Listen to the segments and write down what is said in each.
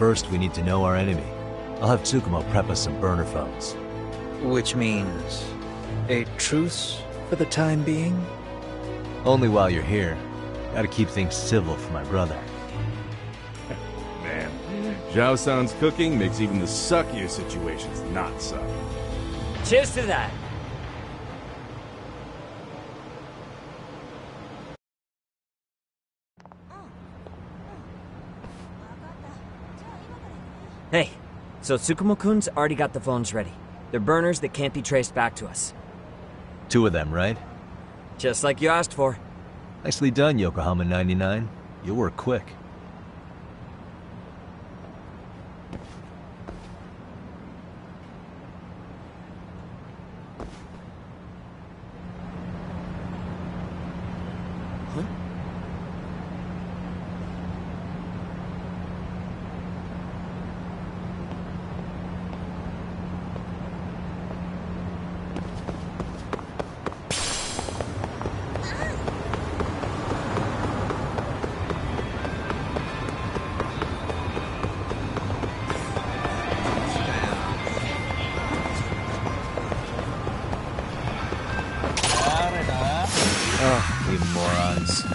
first we need to know our enemy. I'll have Tsukumo prep us some burner phones. Which means a truce for the time being? Only while you're here. Gotta keep things civil for my brother. Man, Zhao-san's cooking makes even the suckiest situations not suck. Cheers to that! Hey, so Tsukumo-kun's already got the phones ready. They're burners that can't be traced back to us. 2 of them, right? Just like you asked for. Nicely done, Yokohama 99. You work quick. Oh, you morons.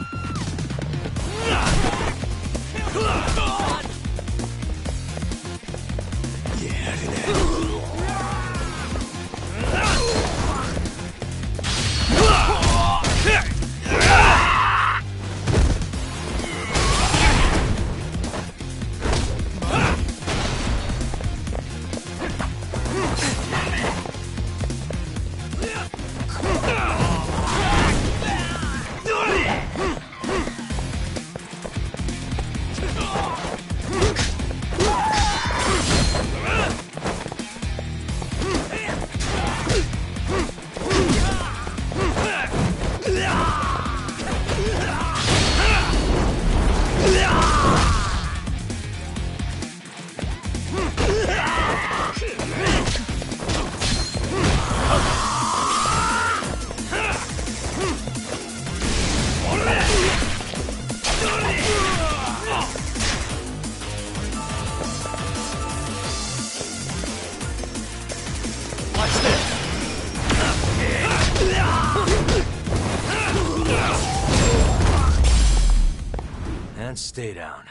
And stay down.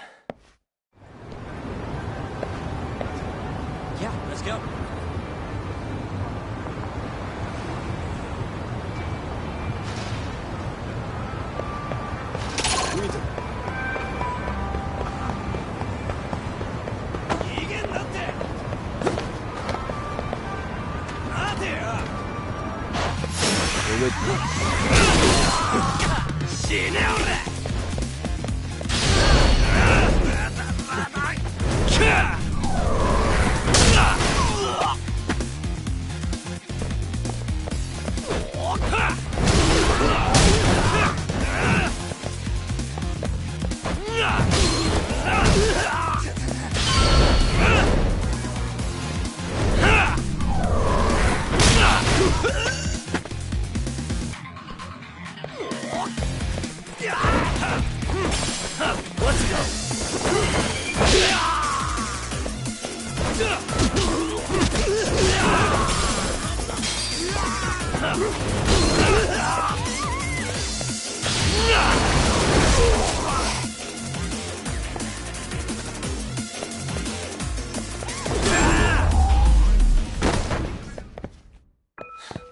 Yeah, let's go. You're with me.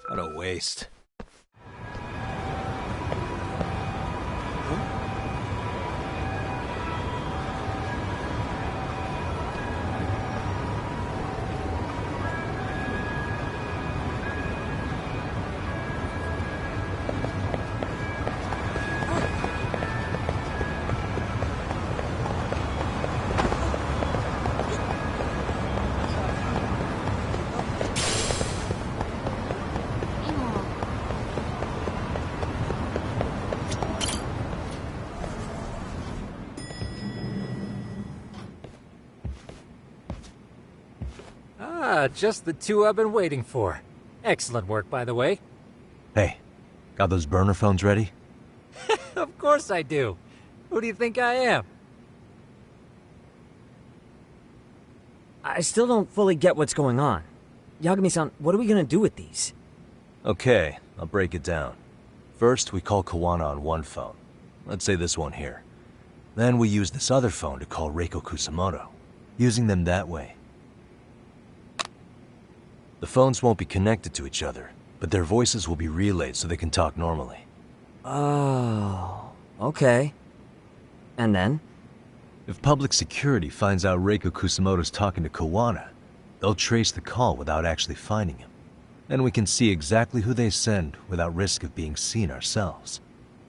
What a waste. Just the 2 I've been waiting for. Excellent work, by the way. Hey, got those burner phones ready? Of course I do. Who do you think I am? I still don't fully get what's going on. Yagami-san, what are we gonna do with these? Okay, I'll break it down. First, we call Kawana on one phone. Let's say this one here. Then we use this other phone to call Reiko Kusamoto, using them that way. The phones won't be connected to each other, but their voices will be relayed so they can talk normally. Oh, okay. And then? If public security finds out Reiko Kusamoto's talking to Kawana, they'll trace the call without actually finding him. And we can see exactly who they send without risk of being seen ourselves.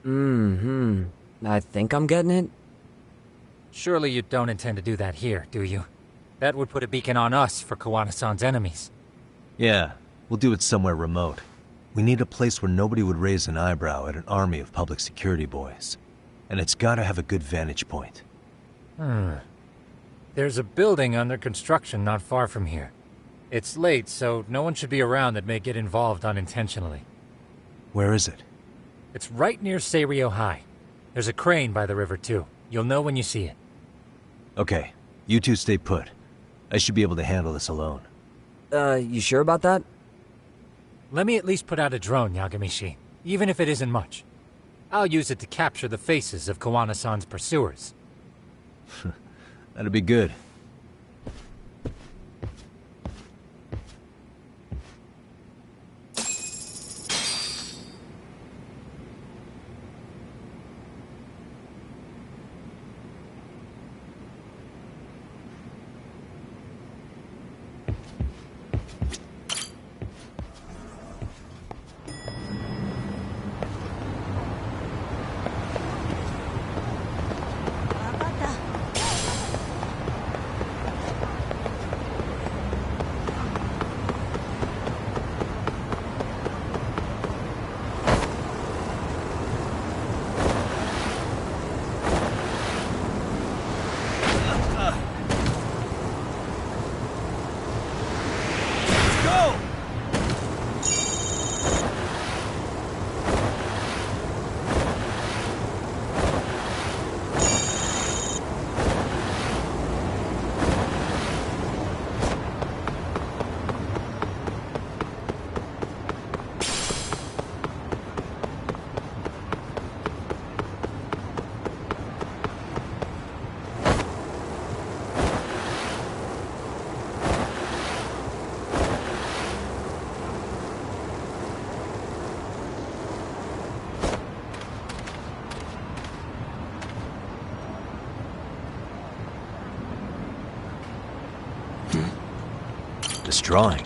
I think I'm getting it. Surely you don't intend to do that here, do you? That would put a beacon on us for Kawana-san's enemies. Yeah, we'll do it somewhere remote. We need a place where nobody would raise an eyebrow at an army of public security boys. And it's gotta have a good vantage point. There's a building under construction not far from here. It's late, so no one should be around that may get involved unintentionally. Where is it? It's right near Seiryo High. There's a crane by the river, too. You'll know when you see it. Okay, you two stay put. I should be able to handle this alone. You sure about that? Let me at least put out a drone, Yagami-shi, even if it isn't much. I'll use it to capture the faces of Kawana-san's pursuers. That'd be good. This drawing.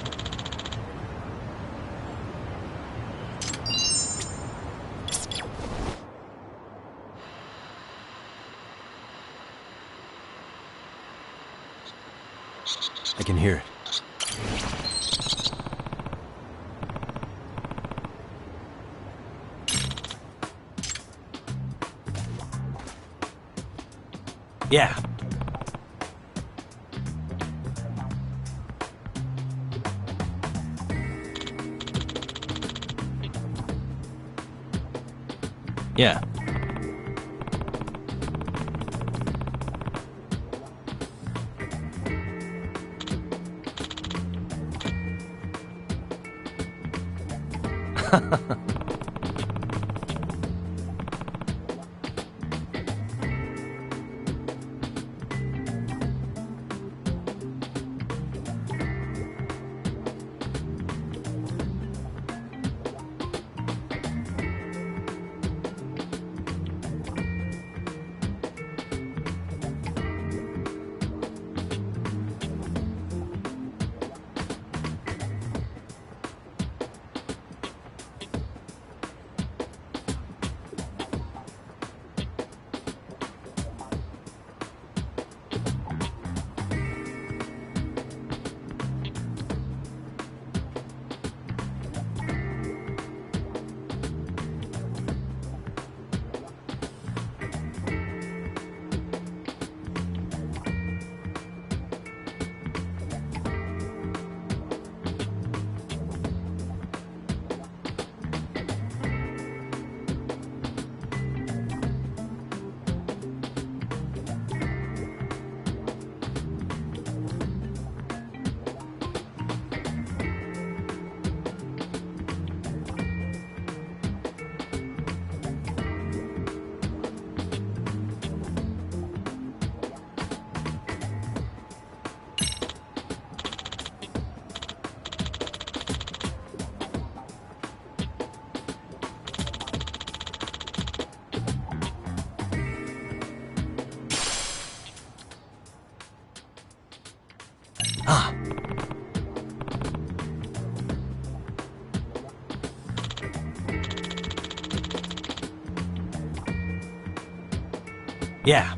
I can hear it. Yeah. Yeah. Ah. Yeah.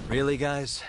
Really, guys?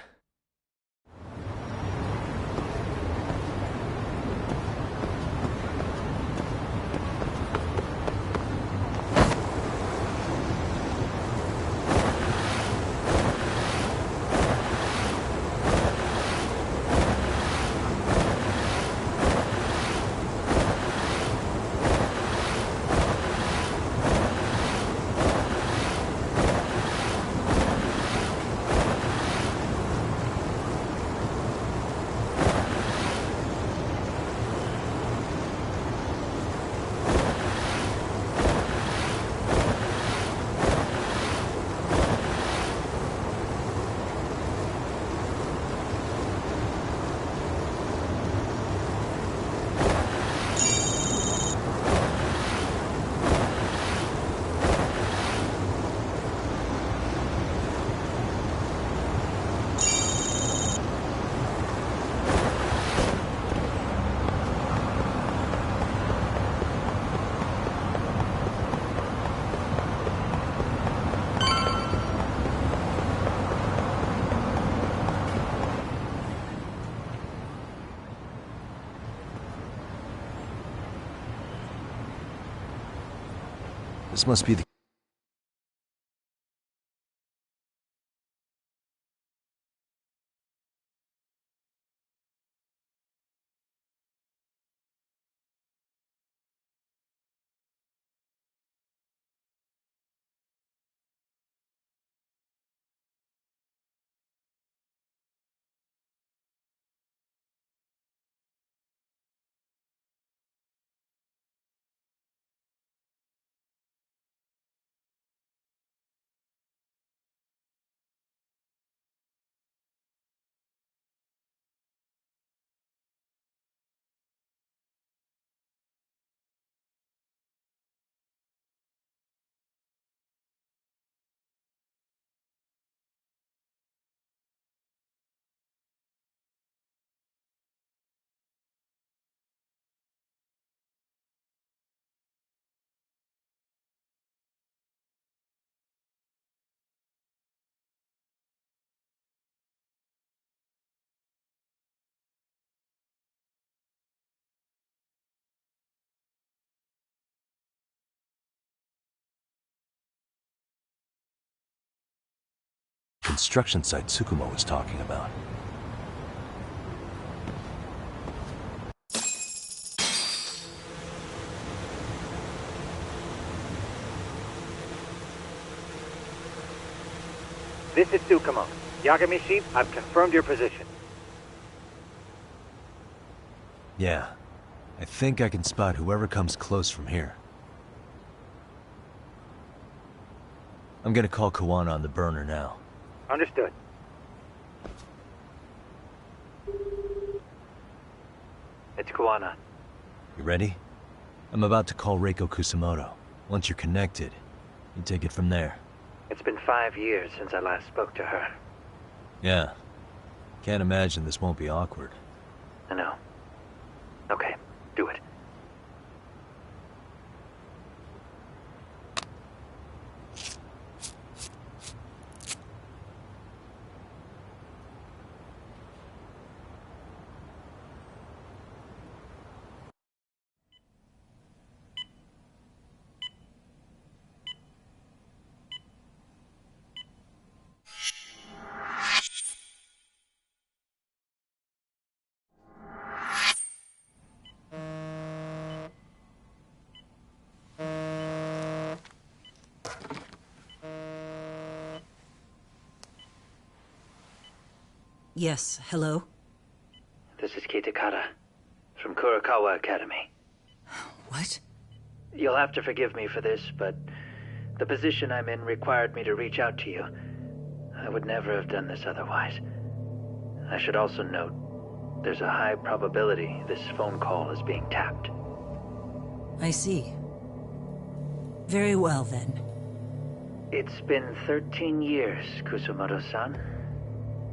This must be the construction site Tsukumo was talking about. This is Tsukumo. Yagami-shi, I've confirmed your position. Yeah. I think I can spot whoever comes close from here. I'm gonna call Kawana on the burner now. Understood. It's Kawana. You ready? I'm about to call Reiko Kusamoto. Once you're connected, you take it from there. It's been 5 years since I last spoke to her. Yeah. Can't imagine this won't be awkward. I know. Okay, do it. Yes, hello? This is Kitakata, from Kurakawa Academy. What? You'll have to forgive me for this, but the position I'm in required me to reach out to you. I would never have done this otherwise. I should also note, there's a high probability this phone call is being tapped. I see. Very well, then. It's been 13 years, Kusumoto-san.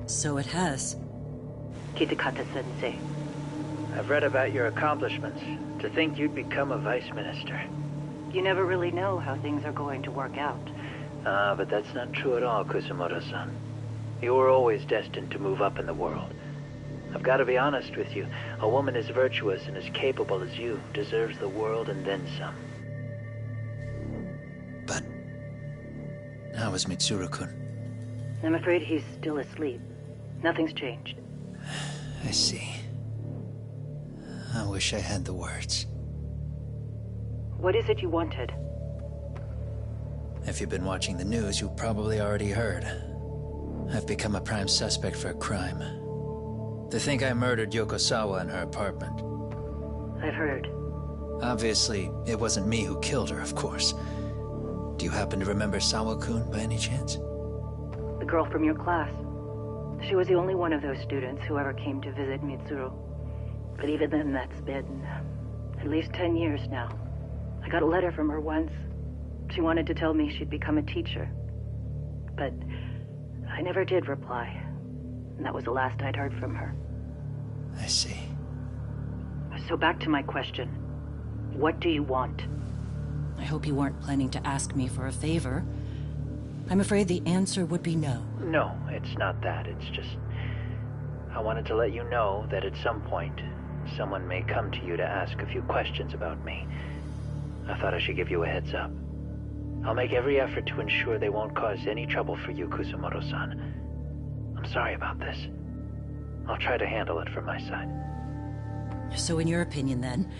So it has. Kitakata-sensei. I've read about your accomplishments. To think you'd become a vice minister. You never really know how things are going to work out. But that's not true at all, Kusumoto-san. You were always destined to move up in the world. I've got to be honest with you. A woman as virtuous and as capable as you deserves the world and then some. But how is Mitsuru-kun? I'm afraid he's still asleep. Nothing's changed. I see. I wish I had the words. What is it you wanted? If you've been watching the news, you probably already heard. I've become a prime suspect for a crime. They think I murdered Yokosawa in her apartment. I've heard. Obviously, it wasn't me who killed her, of course. Do you happen to remember Sawa-kun by any chance? The girl from your class. She was the only one of those students who ever came to visit Mitsuru. But even then, that's been at least 10 years now. I got a letter from her once. She wanted to tell me she'd become a teacher. But I never did reply. And that was the last I'd heard from her. I see. So back to my question. What do you want? I hope you weren't planning to ask me for a favor. I'm afraid the answer would be no. No, it's not that. It's just... I wanted to let you know that at some point, someone may come to you to ask a few questions about me. I thought I should give you a heads up. I'll make every effort to ensure they won't cause any trouble for you, Kusumoto-san. I'm sorry about this. I'll try to handle it from my side. So in your opinion, then,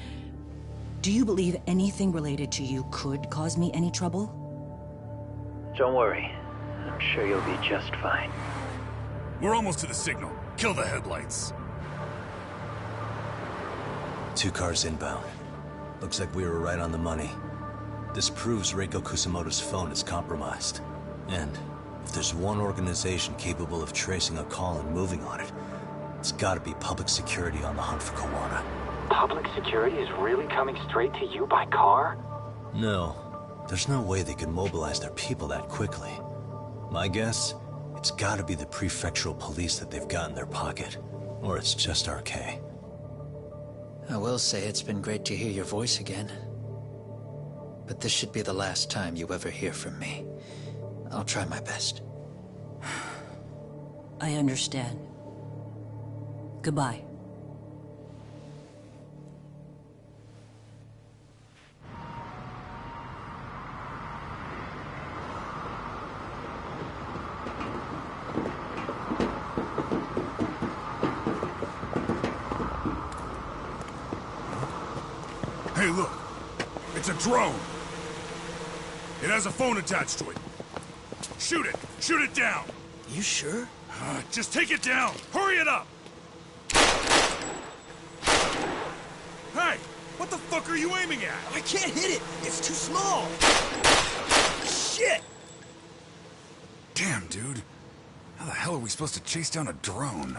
do you believe anything related to you could cause me any trouble? Don't worry. I'm sure you'll be just fine. We're almost to the signal. Kill the headlights. 2 cars inbound. Looks like we were right on the money. This proves Reiko Kusamoto's phone is compromised. And if there's one organization capable of tracing a call and moving on it, it's gotta be public security on the hunt for Kawana. Public security is really coming straight to you by car? No. There's no way they could mobilize their people that quickly. My guess, it's gotta be the prefectural police that they've got in their pocket. Or it's just RK. I will say it's been great to hear your voice again. But this should be the last time you ever hear from me. I'll try my best. I understand. Goodbye. Hey, look. It's a drone. It has a phone attached to it. Shoot it! Shoot it down! You sure? Just take it down! Hurry it up! Hey! What the fuck are you aiming at? I can't hit it! It's too small! Shit! Damn, dude. How the hell are we supposed to chase down a drone?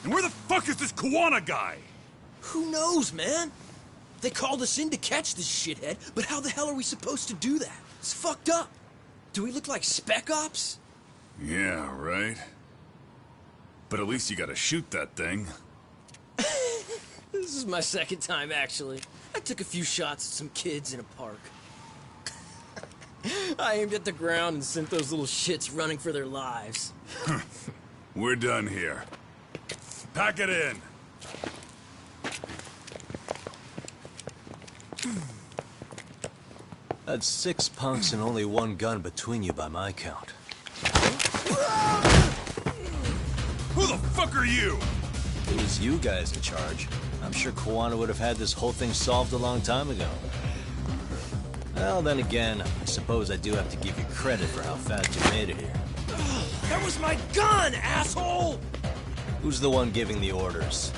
And where the fuck is this Kuwana guy? Who knows, man? They called us in to catch this shithead, but how the hell are we supposed to do that? It's fucked up. Do we look like spec ops? Yeah, right. But at least you gotta shoot that thing. This is my second time, actually. I took a few shots at some kids in a park. I aimed at the ground and sent those little shits running for their lives. We're done here. Pack it in. That's 6 punks and only 1 gun between you by my count. Who the fuck are you? If it was you guys in charge, I'm sure Kuwana would have had this whole thing solved a long time ago. Well, then again, I suppose I do have to give you credit for how fast you made it here. That was my gun, asshole! Who's the one giving the orders?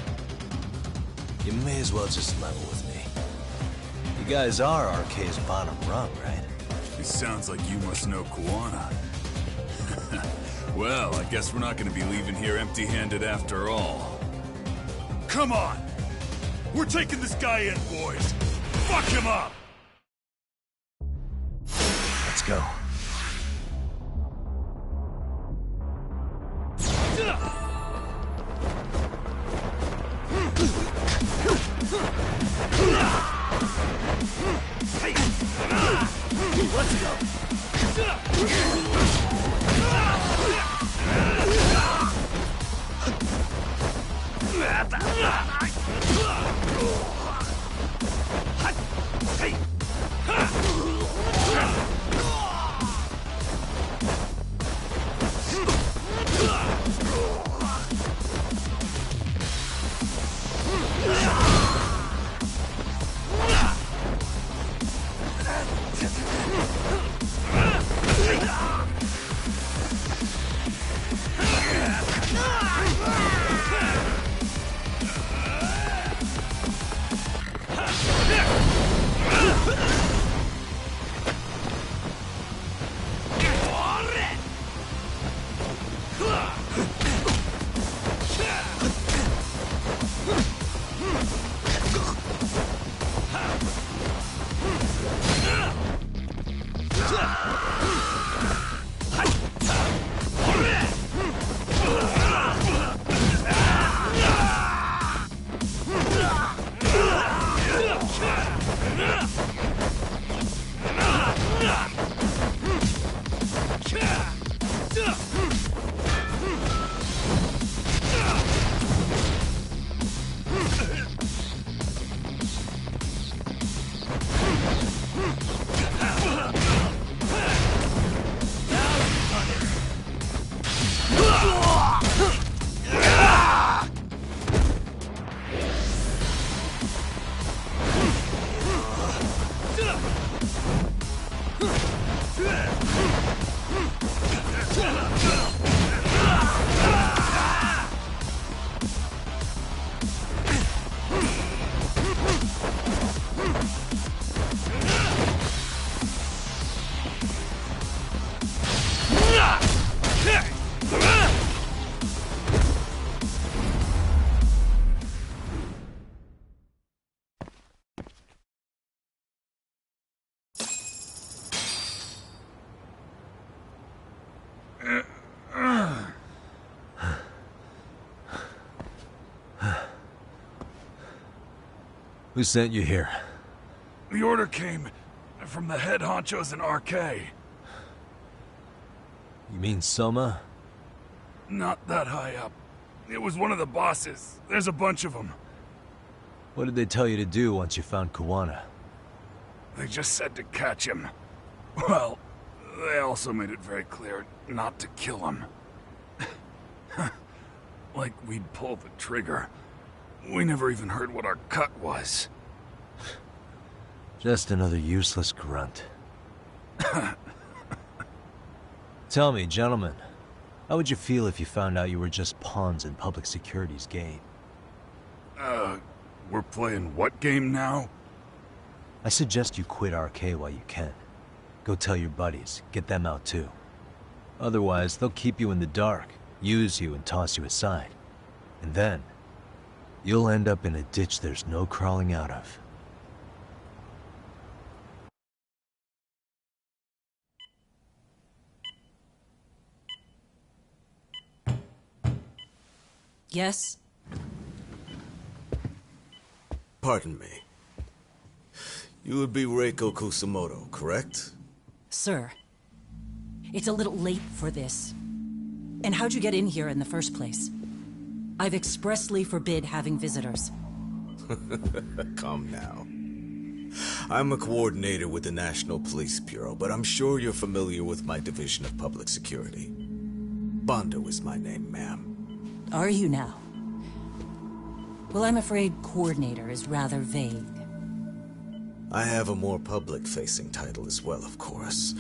You may as well just level with me. You guys are RK's bottom rung, right? It sounds like you must know Kuwana. Well, I guess we're not gonna be leaving here empty-handed after all. Come on! We're taking this guy in, boys! Fuck him up! Let's go. Let's go! Who sent you here? The order came from the head honchos in RK. You mean Soma? Not that high up. It was one of the bosses. There's a bunch of them. What did they tell you to do once you found Kuwana? They just said to catch him. Well, they also made it very clear not to kill him. Like we'd pull the trigger. We never even heard what our cut was. Just another useless grunt. Tell me, gentlemen, how would you feel if you found out you were just pawns in public security's game? We're playing what game now? I suggest you quit RK while you can. Go tell your buddies, get them out too. Otherwise, they'll keep you in the dark, use you and toss you aside. And then, you'll end up in a ditch there's no crawling out of. Yes? Pardon me. You would be Reiko Kusumoto, correct? Sir, it's a little late for this. And how'd you get in here in the first place? I've expressly forbid having visitors. Come now. I'm a coordinator with the National Police Bureau, but I'm sure you're familiar with my Division of Public Security. Bondo is my name, ma'am. Are you now? Well, I'm afraid coordinator is rather vague. I have a more public-facing title as well, of course.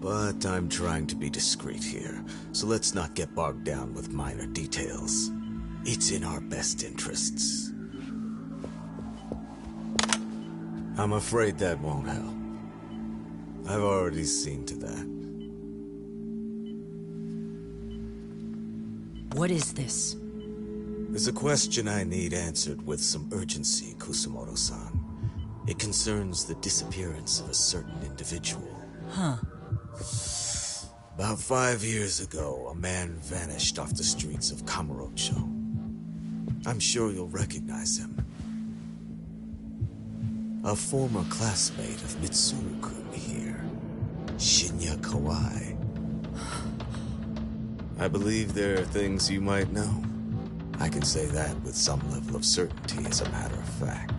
But I'm trying to be discreet here, so let's not get bogged down with minor details. It's in our best interests. I'm afraid that won't help. I've already seen to that. What is this? There's a question I need answered with some urgency, Kusumoto-san. It concerns the disappearance of a certain individual. Huh. About 5 years ago, a man vanished off the streets of Kamurocho. I'm sure you'll recognize him. A former classmate of Mitsuru-kun here, Shinya Kawai. I believe there are things you might know. I can say that with some level of certainty, as a matter of fact.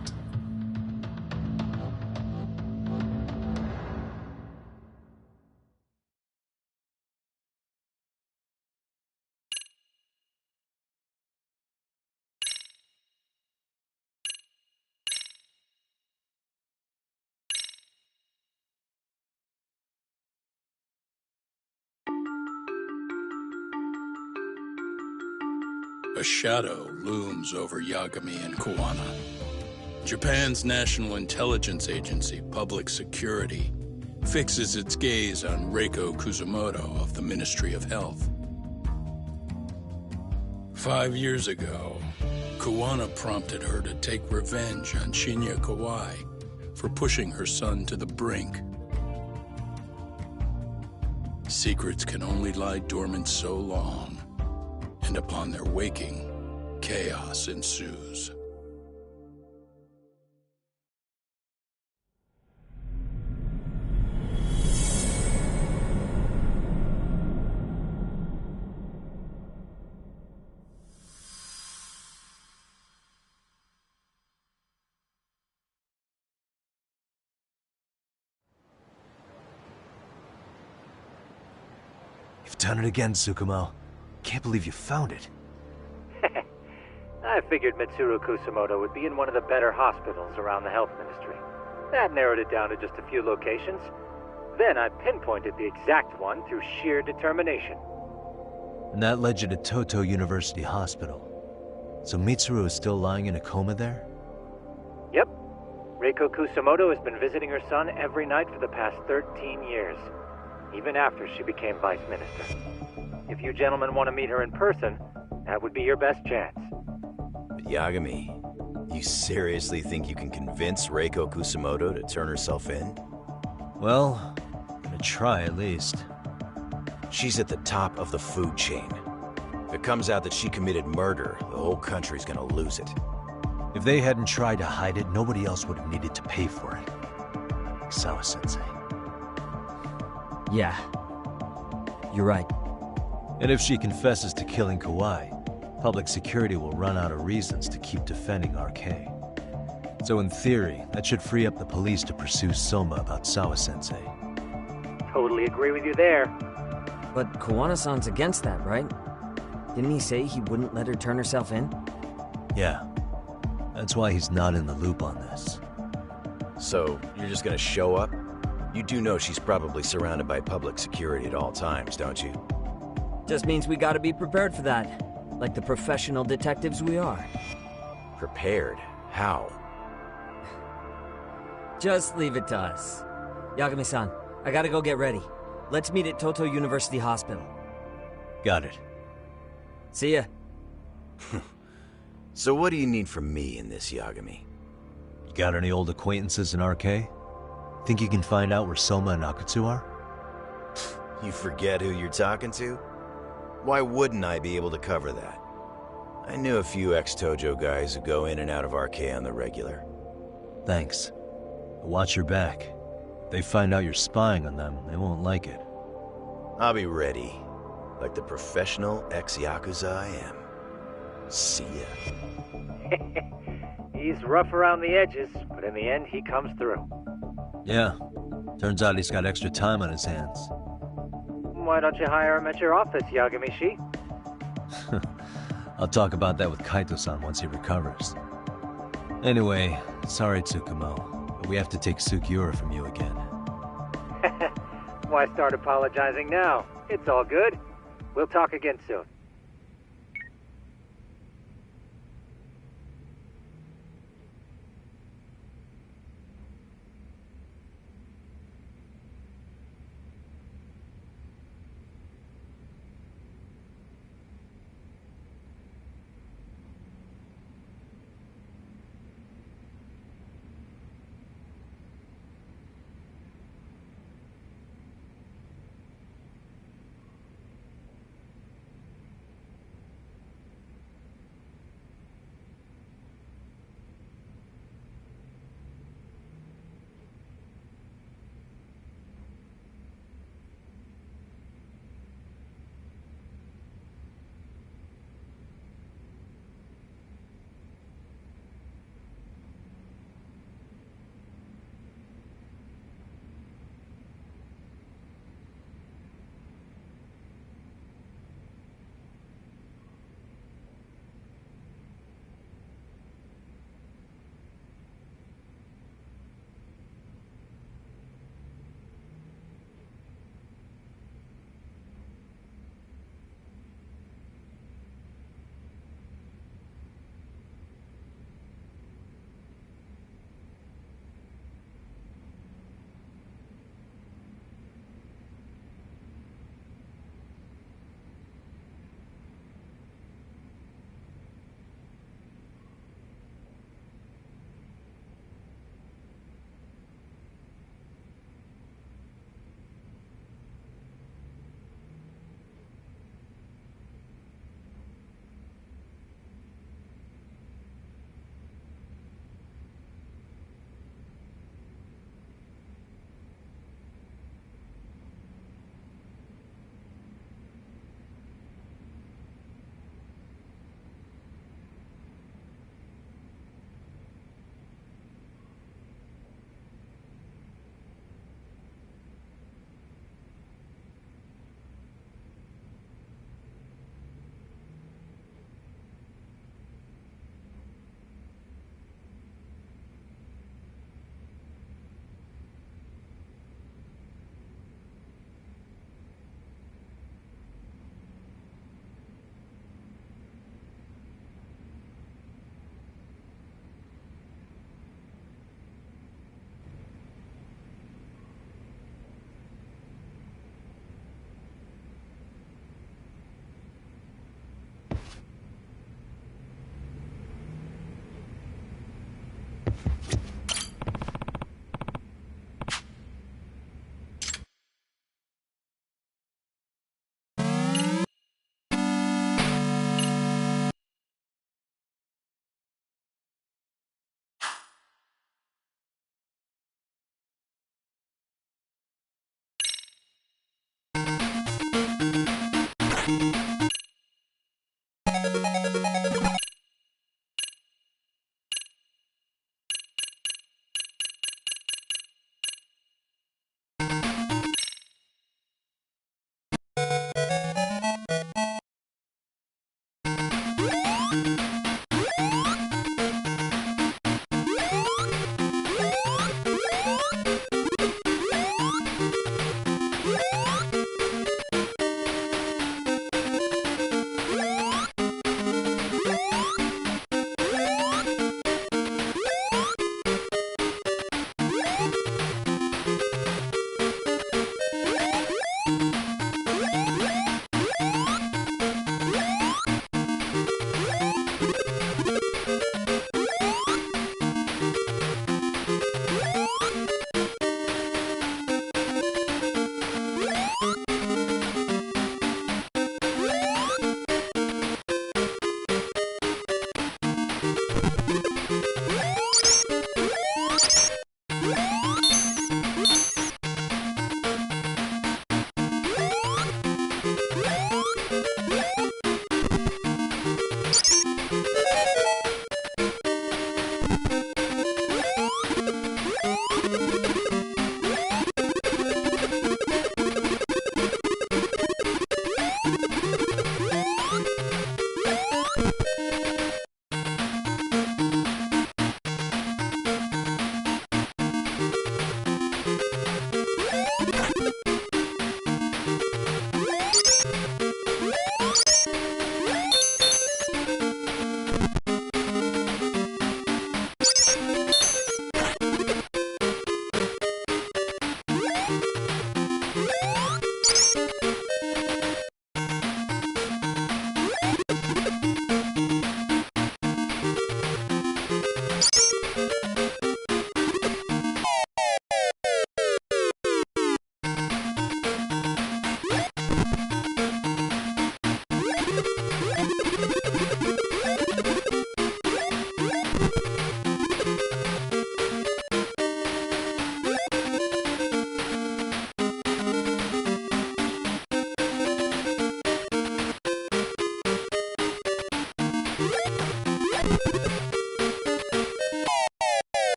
A shadow looms over Yagami and Kawana. Japan's National Intelligence Agency, Public Security, fixes its gaze on Reiko Kusumoto of the Ministry of Health. 5 years ago, Kawana prompted her to take revenge on Shinya Kawai for pushing her son to the brink. Secrets can only lie dormant so long. And upon their waking, chaos ensues. You've done it again, Tsukumo. Can't believe you found it. I figured Mitsuru Kusumoto would be in one of the better hospitals around the health ministry. That narrowed it down to just a few locations. Then I pinpointed the exact one through sheer determination. And that led you to Toto University Hospital. So Mitsuru is still lying in a coma there? Yep. Reiko Kusumoto has been visiting her son every night for the past 13 years. Even after she became vice minister. If you gentlemen want to meet her in person, that would be your best chance. But Yagami, you seriously think you can convince Reiko Kusumoto to turn herself in? Well, I'm gonna try at least. She's at the top of the food chain. If it comes out that she committed murder, the whole country's gonna lose it. If they hadn't tried to hide it, nobody else would have needed to pay for it. Like Sawa-sensei. Yeah. You're right. And if she confesses to killing Kawai, public security will run out of reasons to keep defending RK. So in theory, that should free up the police to pursue Soma about Sawa-sensei. Totally agree with you there. But Kawana-san's against that, right? Didn't he say he wouldn't let her turn herself in? Yeah. That's why he's not in the loop on this. So, you're just gonna show up? You do know she's probably surrounded by public security at all times, don't you? Just means we gotta be prepared for that. Like the professional detectives we are. Prepared? How? Just leave it to us. Yagami-san, I gotta go get ready. Let's meet at Toto University Hospital. Got it. See ya. So what do you need from me in this, Yagami? You got any old acquaintances in RK? Think you can find out where Soma and Akutsu are? You forget who you're talking to? Why wouldn't I be able to cover that? I knew a few ex-Tojo guys who go in and out of RK on the regular. Thanks. But watch your back. If they find out you're spying on them, they won't like it. I'll be ready. Like the professional ex-Yakuza I am. See ya. He's rough around the edges, but in the end, he comes through. Yeah. Turns out he's got extra time on his hands. Why don't you hire him at your office, Yagami-shi? I'll talk about that with Kaito-san once he recovers. Anyway, sorry Tsukumo, but we have to take Sukiura from you again. Why start apologizing now? It's all good. We'll talk again soon.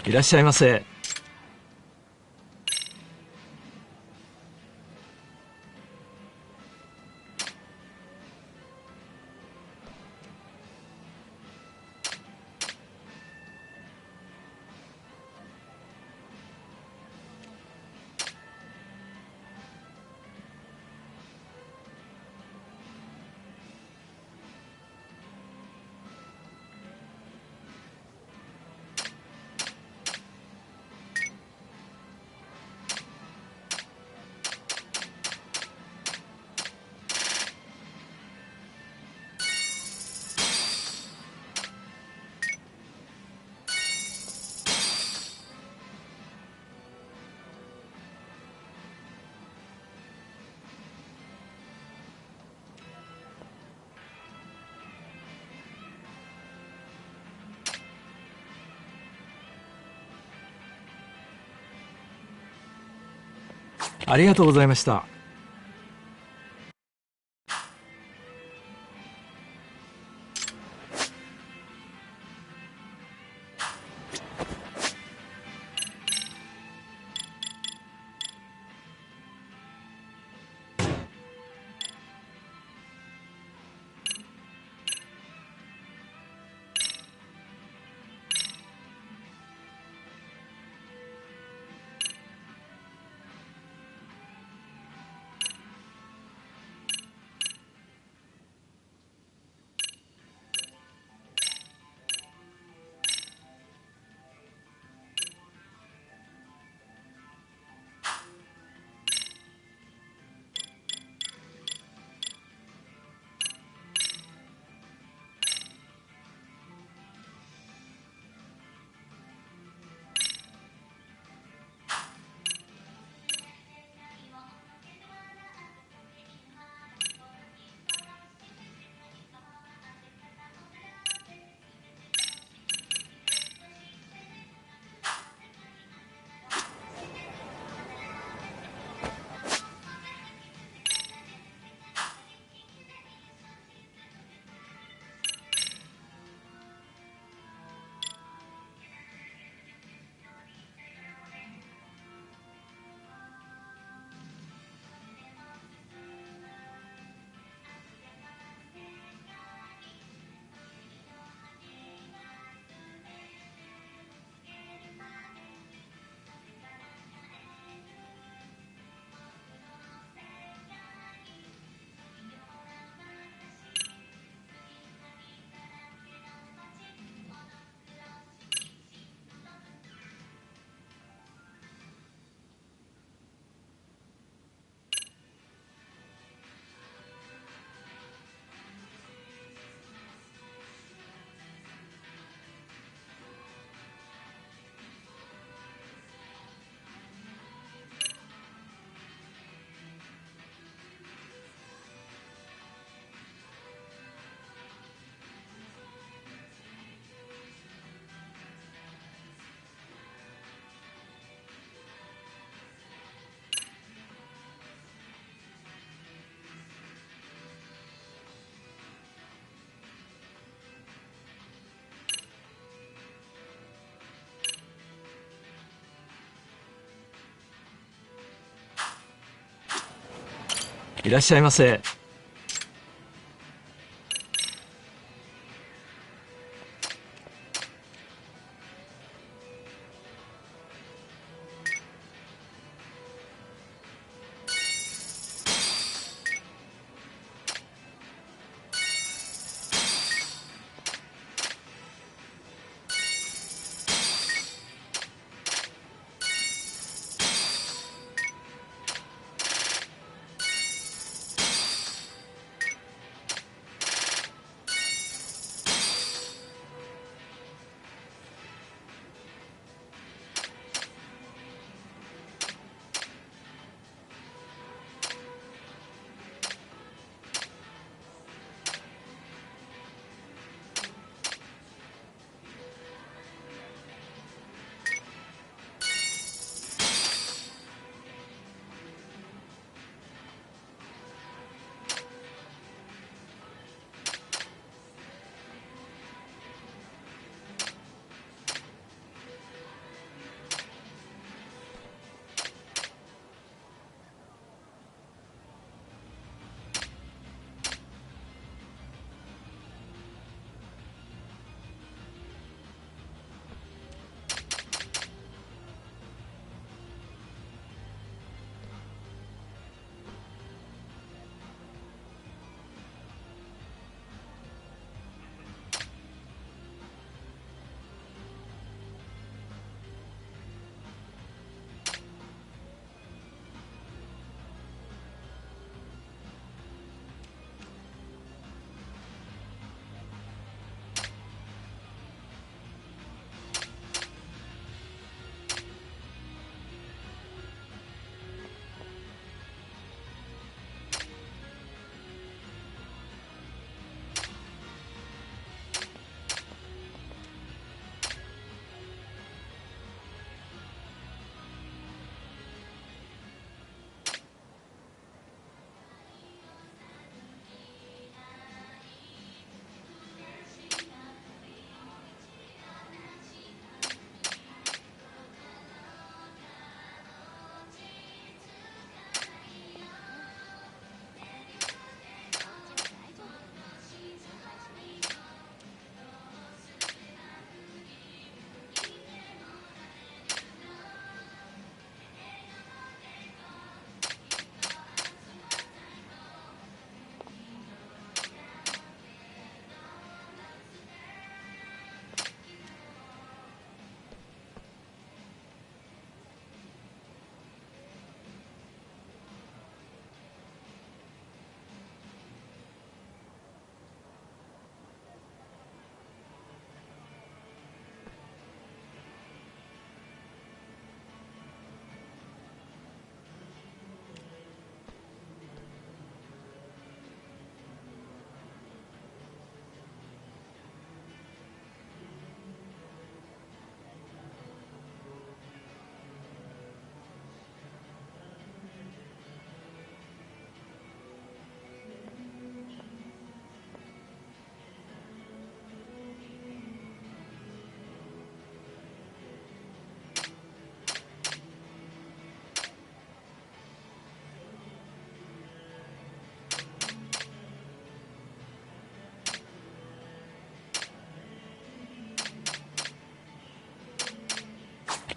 いらっしゃいませ。ありがとうございました。いらっしゃいませ。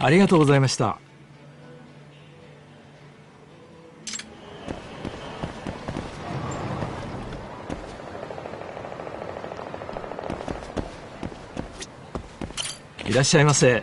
ありがとうございました。いらっしゃいませ。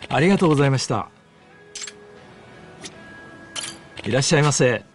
ありがとうございました。いらっしゃいませ。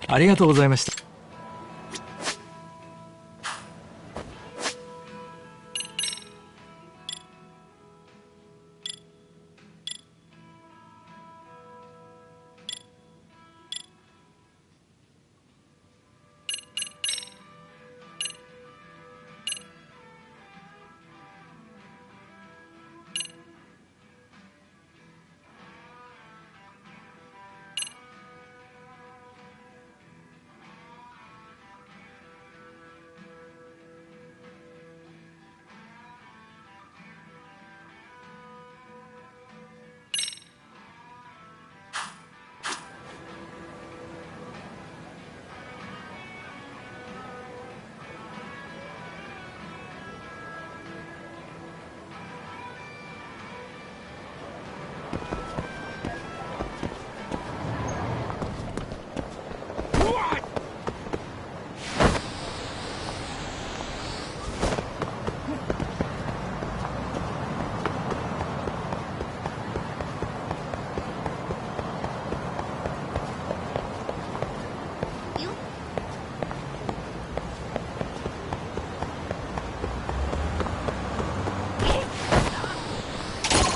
ありがとうございました。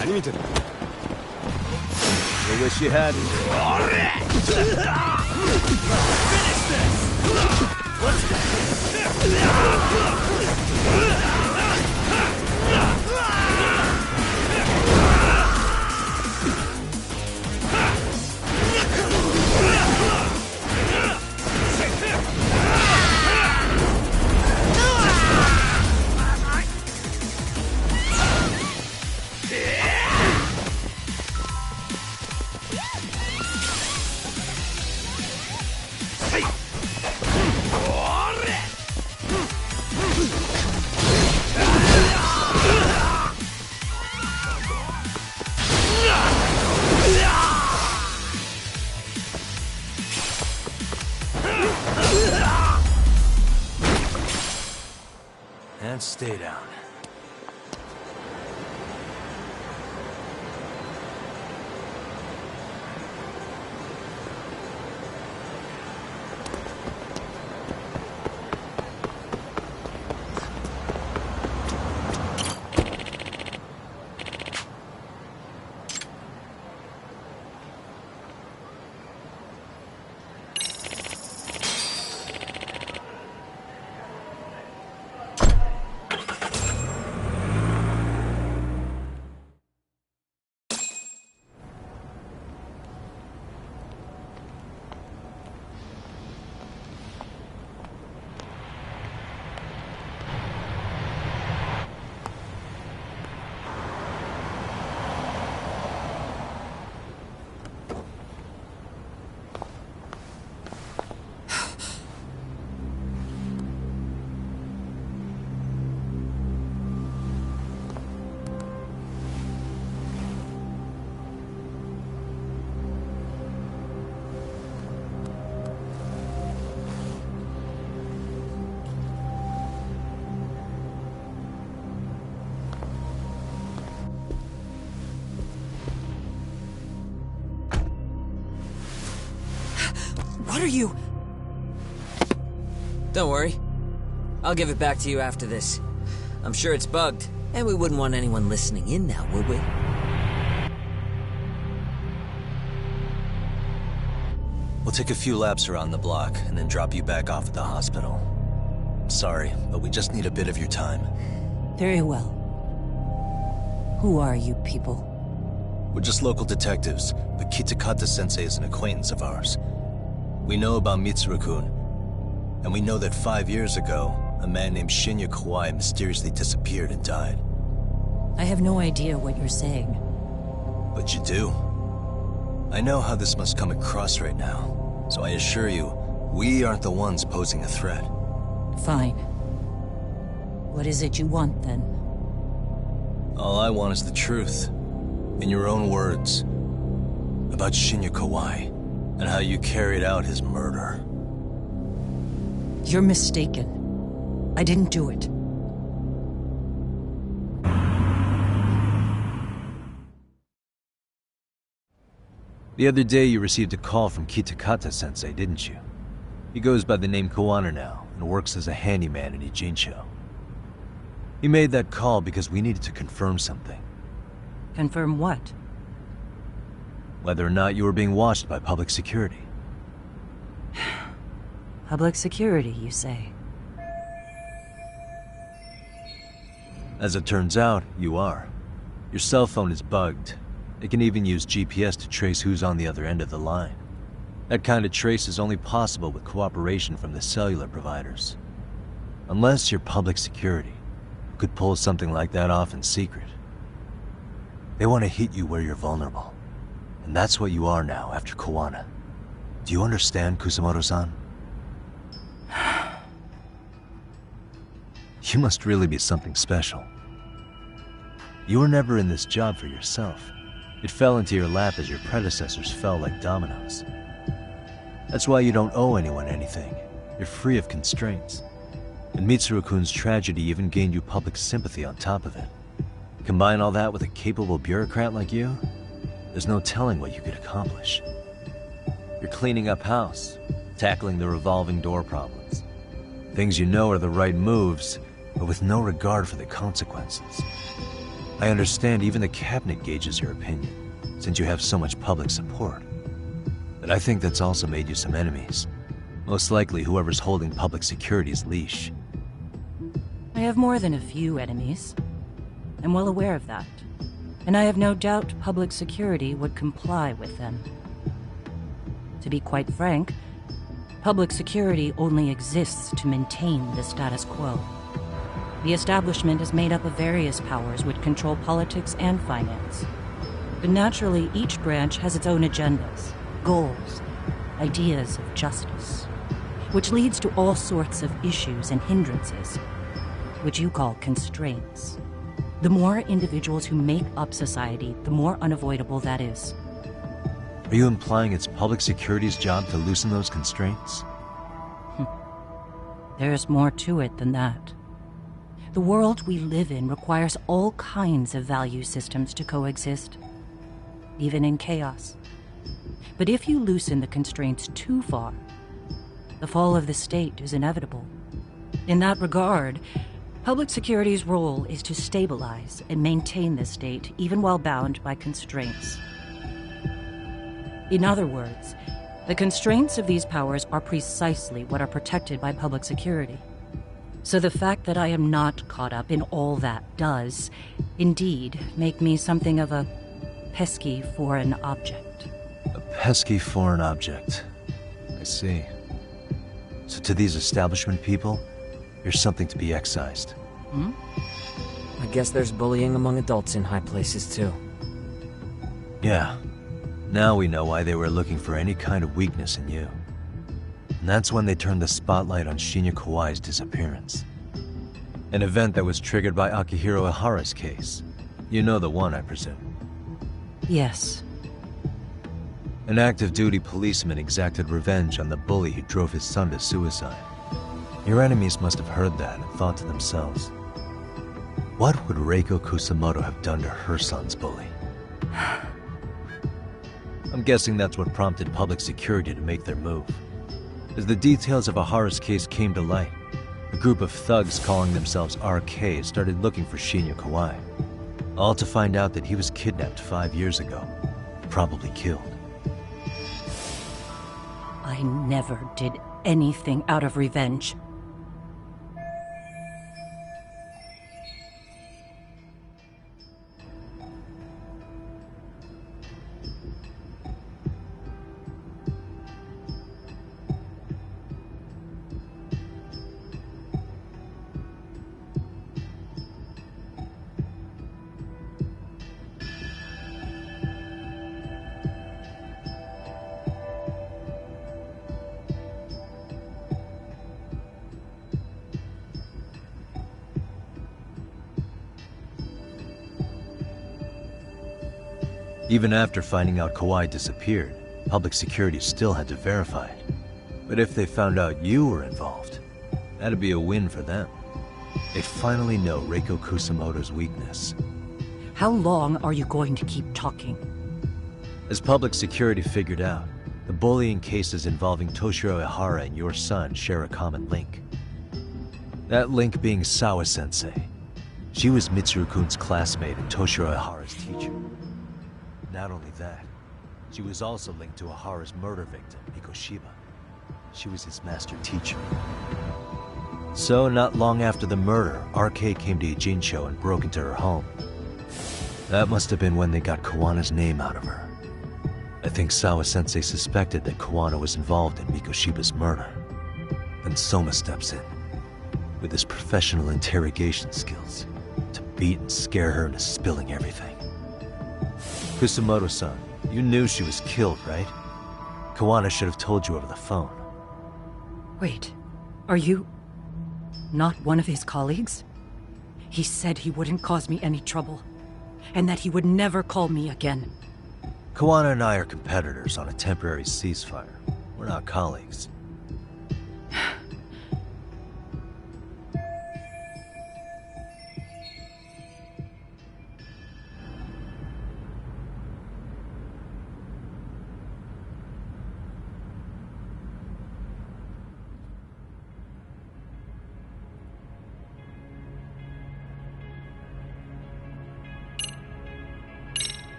何見てんの？ I wish you had it. Finish this! And stay down. What are you... Don't worry. I'll give it back to you after this. I'm sure it's bugged, and we wouldn't want anyone listening in now, would we? We'll take a few laps around the block and then drop you back off at the hospital. Sorry, but we just need a bit of your time. Very well. Who are you people? We're just local detectives, but Kitakata-sensei is an acquaintance of ours. We know about Mitsuru-kun, and we know that 5 years ago, a man named Shinya Kawai mysteriously disappeared and died. I have no idea what you're saying. But you do. I know how this must come across right now, so I assure you, we aren't the ones posing a threat. Fine. What is it you want, then? All I want is the truth. In your own words. About Shinya Kawai, and how you carried out his murder. You're mistaken. I didn't do it. The other day you received a call from Kitakata-sensei, didn't you? He goes by the name Kawana now, and works as a handyman in Ijincho. He made that call because we needed to confirm something. Confirm what? Whether or not you were being watched by public security. Public security, you say? As it turns out, you are. Your cell phone is bugged. It can even use GPS to trace who's on the other end of the line. That kind of trace is only possible with cooperation from the cellular providers. Unless you're public security, who could pull something like that off in secret. They want to hit you where you're vulnerable. And that's what you are now after Kawana. Do you understand, Kusamoto-san? You must really be something special. You were never in this job for yourself. It fell into your lap as your predecessors fell like dominoes. That's why you don't owe anyone anything. You're free of constraints. And Mitsuru-kun's tragedy even gained you public sympathy on top of it. Combine all that with a capable bureaucrat like you, there's no telling what you could accomplish. You're cleaning up house, tackling the revolving door problems. Things you know are the right moves, but with no regard for the consequences. I understand even the cabinet gauges your opinion, since you have so much public support. But I think that's also made you some enemies. Most likely whoever's holding public security's leash. I have more than a few enemies. I'm well aware of that. And I have no doubt public security would comply with them. To be quite frank, public security only exists to maintain the status quo. The establishment is made up of various powers which control politics and finance. But naturally, each branch has its own agendas, goals, ideas of justice, which leads to all sorts of issues and hindrances, which you call constraints. The more individuals who make up society, the more unavoidable that is. Are you implying it's public security's job to loosen those constraints? There's more to it than that. The world we live in requires all kinds of value systems to coexist, even in chaos. But if you loosen the constraints too far, the fall of the state is inevitable. In that regard, public security's role is to stabilize and maintain the state, even while bound by constraints. In other words, the constraints of these powers are precisely what are protected by public security. So the fact that I am not caught up in all that does, indeed, make me something of a pesky foreign object. A pesky foreign object. I see. So to these establishment people, you're something to be excised. Hmm? I guess there's bullying among adults in high places, too. Yeah. Now we know why they were looking for any kind of weakness in you. And that's when they turned the spotlight on Shinya Kawai's disappearance. An event that was triggered by Akihiro Ihara's case. You know the one, I presume. Yes. An active duty policeman exacted revenge on the bully who drove his son to suicide. Your enemies must have heard that and thought to themselves, what would Reiko Kusamoto have done to her son's bully? I'm guessing that's what prompted public security to make their move. As the details of Ahara's case came to light, a group of thugs calling themselves RK started looking for Shinya Kawai, all to find out that he was kidnapped 5 years ago, probably killed. I never did anything out of revenge. Even after finding out Kawai disappeared, public security still had to verify it. But if they found out you were involved, that'd be a win for them. They finally know Reiko Kusamoto's weakness. How long are you going to keep talking? As public security figured out, the bullying cases involving Toshiro Ihara and your son share a common link. That link being Sawa-sensei. She was Mitsuru-kun's classmate and Toshiro Ihara's teacher. Not only that, she was also linked to Ahara's murder victim, Mikoshiba. She was his master teacher. So, not long after the murder, RK came to Ijincho and broke into her home. That must have been when they got Kawana's name out of her. I think Sawa-sensei suspected that Kawana was involved in Mikoshiba's murder. Then Soma steps in, with his professional interrogation skills, to beat and scare her into spilling everything. Kusamoto-san, you knew she was killed, right? Kawana should have told you over the phone. Wait, are you not one of his colleagues? He said he wouldn't cause me any trouble, and that he would never call me again. Kawana and I are competitors on a temporary ceasefire. We're not colleagues.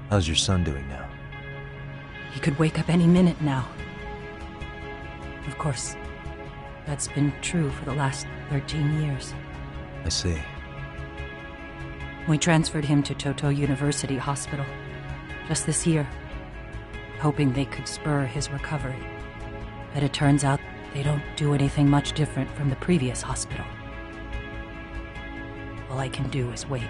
How's your son doing now? He could wake up any minute now. Of course, that's been true for the last 13 years. I see. We transferred him to Toto University Hospital just this year, hoping they could spur his recovery. But it turns out they don't do anything much different from the previous hospital. All I can do is wait.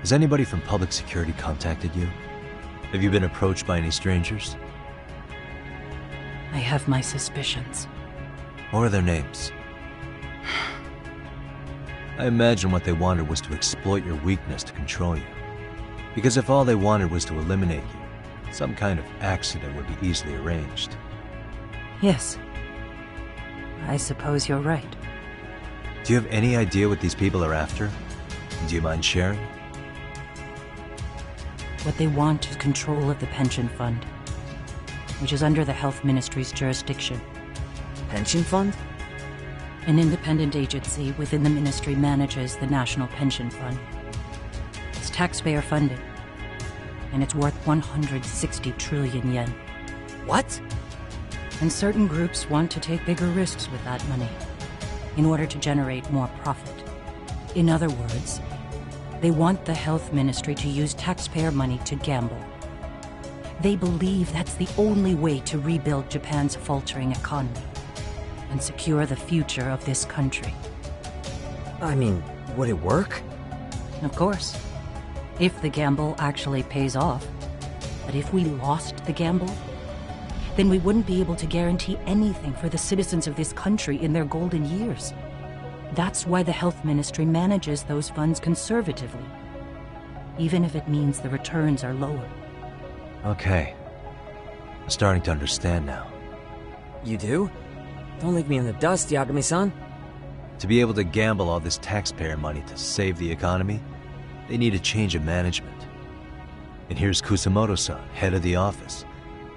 Has anybody from public security contacted you? Have you been approached by any strangers? I have my suspicions. What are their names? I imagine what they wanted was to exploit your weakness to control you. Because if all they wanted was to eliminate you, some kind of accident would be easily arranged. Yes. I suppose you're right. Do you have any idea what these people are after? Do you mind sharing? What they want is control of the pension fund, which is under the Health Ministry's jurisdiction. Pension fund? An independent agency within the ministry manages the National Pension Fund. It's taxpayer funded, and it's worth 160 trillion yen. What? And certain groups want to take bigger risks with that money in order to generate more profit. In other words, they want the health ministry to use taxpayer money to gamble. They believe that's the only way to rebuild Japan's faltering economy and secure the future of this country. I mean, would it work? Of course. If the gamble actually pays off. But if we lost the gamble, then we wouldn't be able to guarantee anything for the citizens of this country in their golden years. That's why the health ministry manages those funds conservatively, even if it means the returns are lower. Okay. I'm starting to understand now. You do? Don't leave me in the dust, Yagami-san. To be able to gamble all this taxpayer money to save the economy, they need a change of management. And here's Kusamoto-san, head of the office,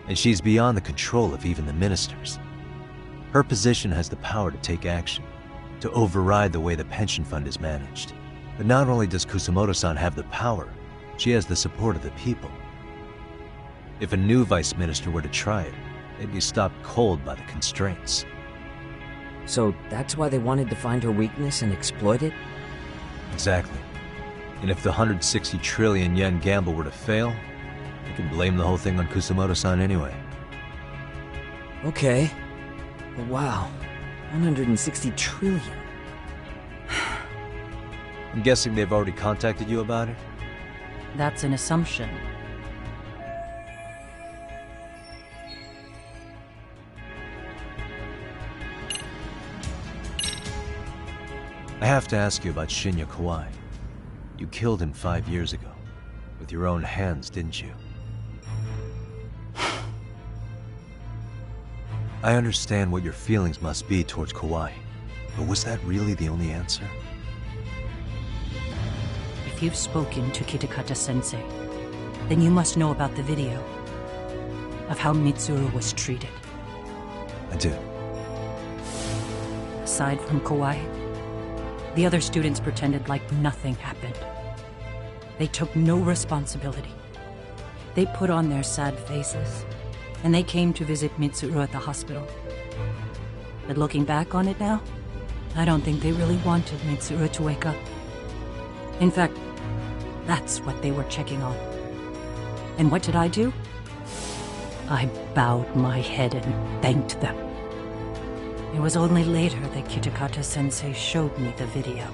and she's beyond the control of even the ministers. Her position has the power to take action, to override the way the pension fund is managed. But not only does Kusamoto-san have the power, she has the support of the people. If a new vice minister were to try it, they'd be stopped cold by the constraints. So that's why they wanted to find her weakness and exploit it? Exactly. And if the 160 trillion yen gamble were to fail, they can blame the whole thing on Kusamoto-san anyway. Okay. But wow, 160 trillion. I'm guessing they've already contacted you about it? That's an assumption. I have to ask you about Shinya Kawai. You killed him 5 years ago. With your own hands, didn't you? I understand what your feelings must be towards Kawai, but was that really the only answer? If you've spoken to Kitakata-sensei, then you must know about the video of how Mitsuru was treated. I do. Aside from Kawai, the other students pretended like nothing happened. They took no responsibility. They put on their sad faces, and they came to visit Mitsuru at the hospital. But looking back on it now, I don't think they really wanted Mitsuru to wake up. In fact, that's what they were checking on. And what did I do? I bowed my head and thanked them. It was only later that Kitakata-sensei showed me the video.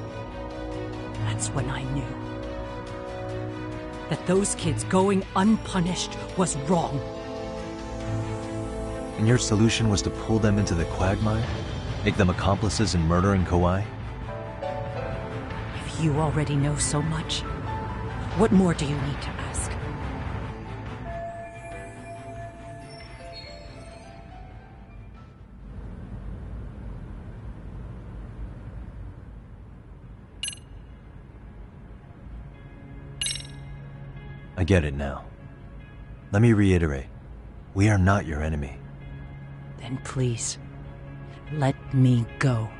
That's when I knew that those kids going unpunished was wrong. And your solution was to pull them into the quagmire? Make them accomplices in murdering Kawai? If you already know so much, what more do you need to ask? I get it now. Let me reiterate. We are not your enemy. Then please, let me go.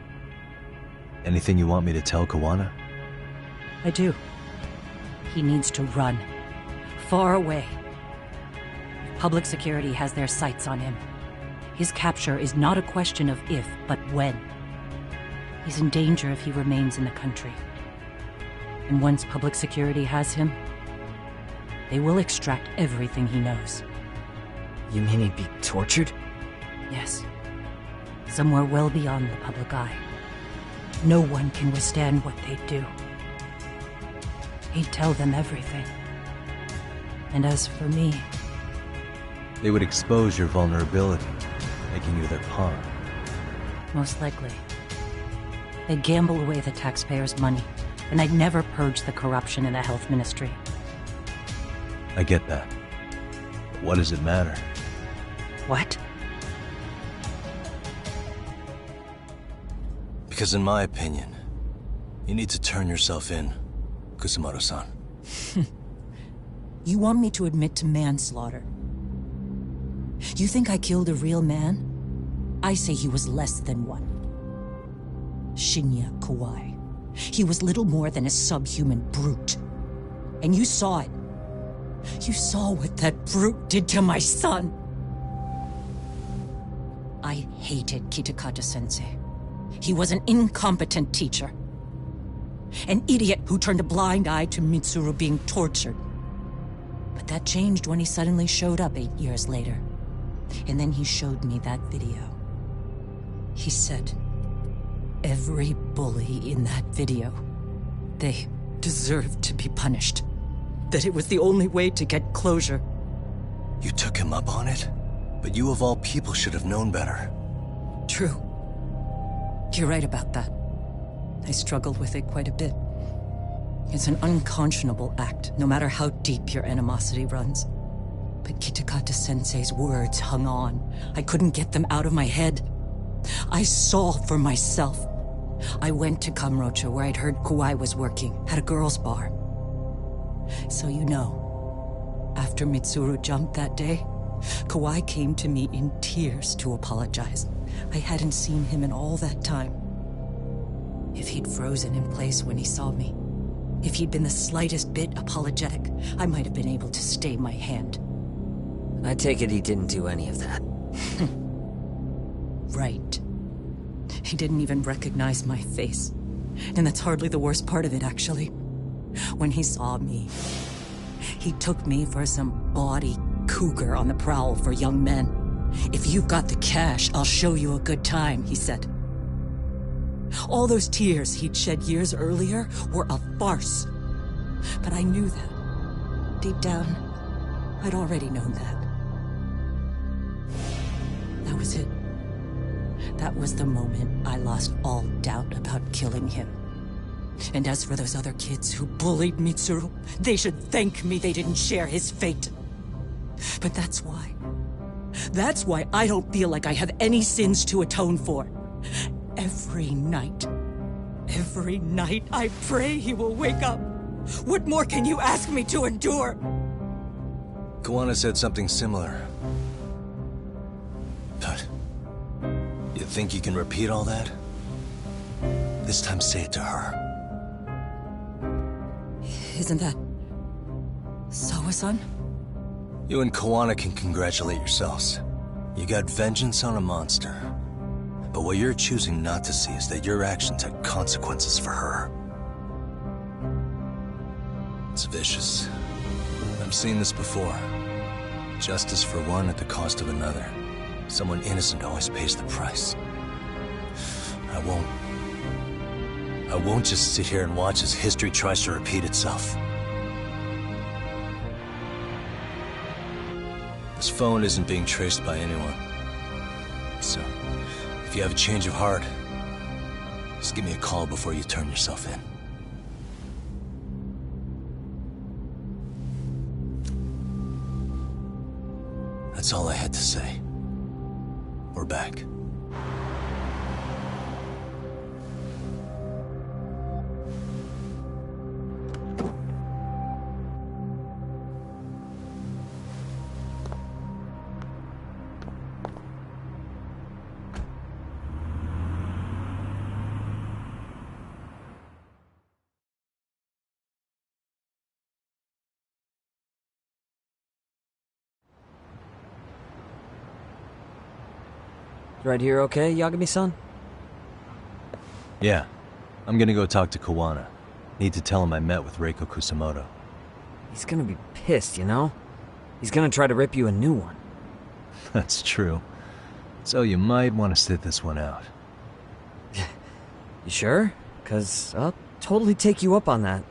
Anything you want me to tell Kawana? I do. He needs to run. Far away. If public security has their sights on him, his capture is not a question of if, but when. He's in danger if he remains in the country. And once public security has him, they will extract everything he knows. You mean he'd be tortured? Yes. Somewhere well beyond the public eye. No one can withstand what they do. He'd tell them everything. And as for me... They would expose your vulnerability, making you their pawn. Most likely. They'd gamble away the taxpayers' money, and I'd never purge the corruption in the health ministry. I get that. But what does it matter? What? Because in my opinion, you need to turn yourself in, Kusumoto-san. You want me to admit to manslaughter? You think I killed a real man? I say he was less than one. Shinya Kawai. He was little more than a subhuman brute. And you saw it. You saw what that brute did to my son. I hated Kitakata-sensei. He was an incompetent teacher. An idiot who turned a blind eye to Mitsuru being tortured. But that changed when he suddenly showed up 8 years later. And then he showed me that video. He said, every bully in that video, they deserved to be punished. That it was the only way to get closure. You took him up on it? But you of all people should have known better. True. You're right about that. I struggled with it quite a bit. It's an unconscionable act, no matter how deep your animosity runs. But Kitakata-sensei's words hung on. I couldn't get them out of my head. I saw for myself. I went to Kamurocho, where I'd heard Kawai was working, at a girls' bar. So you know, after Mitsuru jumped that day, Kawai came to me in tears to apologize. I hadn't seen him in all that time. If he'd frozen in place when he saw me, if he'd been the slightest bit apologetic, I might have been able to stay my hand. I take it he didn't do any of that. Right. He didn't even recognize my face. And that's hardly the worst part of it, actually. When he saw me, he took me for some bawdy cougar on the prowl for young men. If you've got the cash, I'll show you a good time, he said. All those tears he'd shed years earlier were a farce. But I knew that. Deep down, I'd already known that. That was it. That was the moment I lost all doubt about killing him. And as for those other kids who bullied Mitsuru, they should thank me they didn't share his fate. But that's why. That's why I don't feel like I have any sins to atone for. Every night I pray he will wake up. What more can you ask me to endure? Kawana said something similar. But you think you can repeat all that? This time say it to her. Isn't that Sawa-san? You and Kawana can congratulate yourselves. You got vengeance on a monster. But what you're choosing not to see is that your actions had consequences for her. It's vicious. I've seen this before. Justice for one at the cost of another. Someone innocent always pays the price. I won't just sit here and watch as history tries to repeat itself. This phone isn't being traced by anyone. So, if you have a change of heart, just give me a call before you turn yourself in. That's all I had to say. We're back. Right here okay, Yagami-san? Yeah. I'm gonna go talk to Kawana. Need to tell him I met with Reiko Kusumoto. He's gonna be pissed, you know? He's gonna try to rip you a new one. That's true. So you might want to sit this one out. You sure? 'Cause I'll totally take you up on that.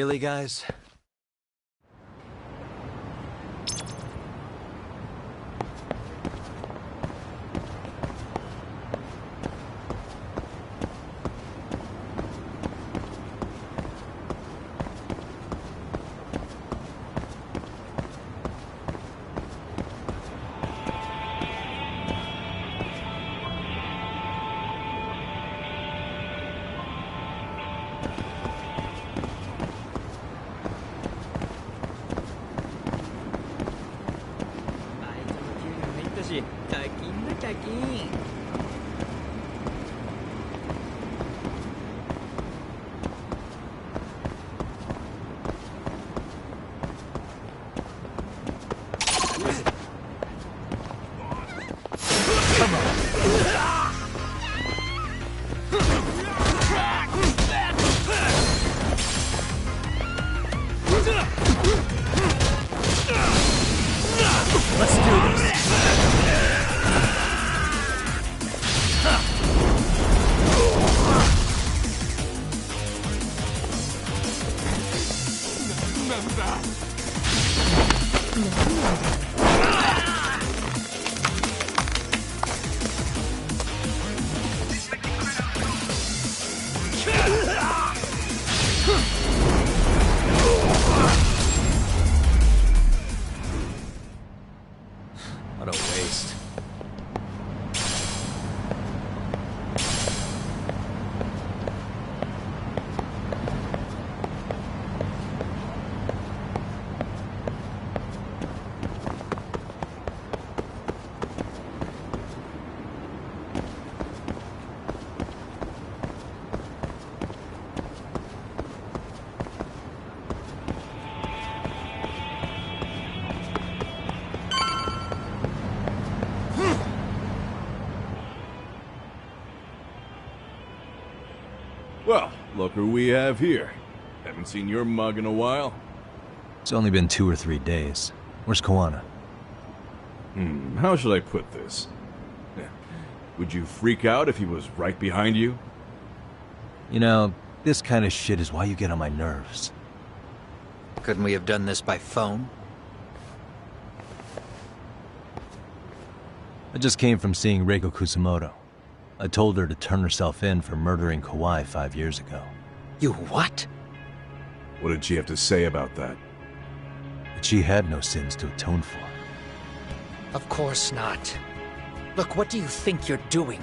Really, guys? Let's do this. What a waste. Well, look who we have here. Haven't seen your mug in a while. It's only been 2 or 3 days. Where's Koana? How should I put this? Would you freak out if he was right behind you? You know, this kind of shit is why you get on my nerves. Couldn't we have done this by phone? I just came from seeing Reiko Kusumoto. I told her to turn herself in for murdering Kawai 5 years ago. You what? What did she have to say about that? That she had no sins to atone for. Of course not. Look, what do you think you're doing?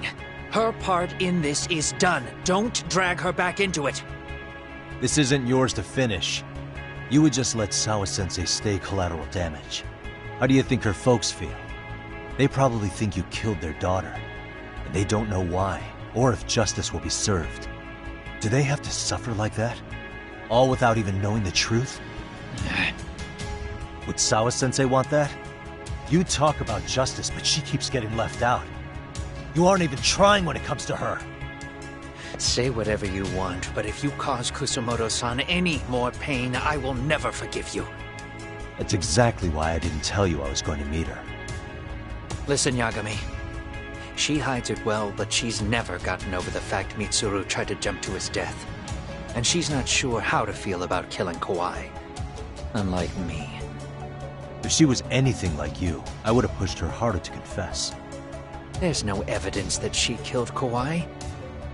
Her part in this is done. Don't drag her back into it. This isn't yours to finish. You would just let Sawa-sensei stay collateral damage. How do you think her folks feel? They probably think you killed their daughter. And they don't know why, or if justice will be served. Do they have to suffer like that? All without even knowing the truth? Would Sawa-sensei want that? You talk about justice, but she keeps getting left out. You aren't even trying when it comes to her. Say whatever you want, but if you cause Kusumoto-san any more pain, I will never forgive you. That's exactly why I didn't tell you I was going to meet her. Listen, Yagami. She hides it well, but she's never gotten over the fact Mitsuru tried to jump to his death. And she's not sure how to feel about killing Kawai. Unlike me. If she was anything like you, I would have pushed her harder to confess. There's no evidence that she killed Kawai.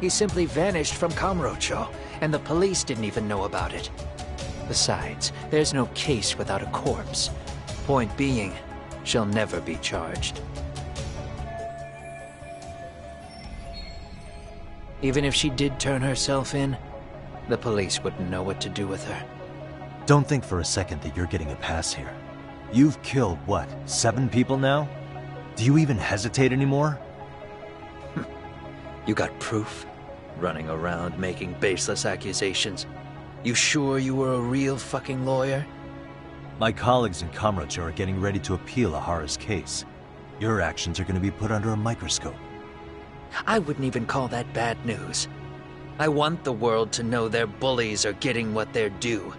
He simply vanished from Kamurocho, and the police didn't even know about it. Besides, there's no case without a corpse. Point being, she'll never be charged. Even if she did turn herself in, the police wouldn't know what to do with her. Don't think for a second that you're getting a pass here. You've killed, what, 7 people now? Do you even hesitate anymore? You got proof? Running around making baseless accusations. You sure you were a real fucking lawyer? My colleagues in Kamurocho are getting ready to appeal Ahara's case. Your actions are going to be put under a microscope. I wouldn't even call that bad news. I want the world to know their bullies are getting what they're due.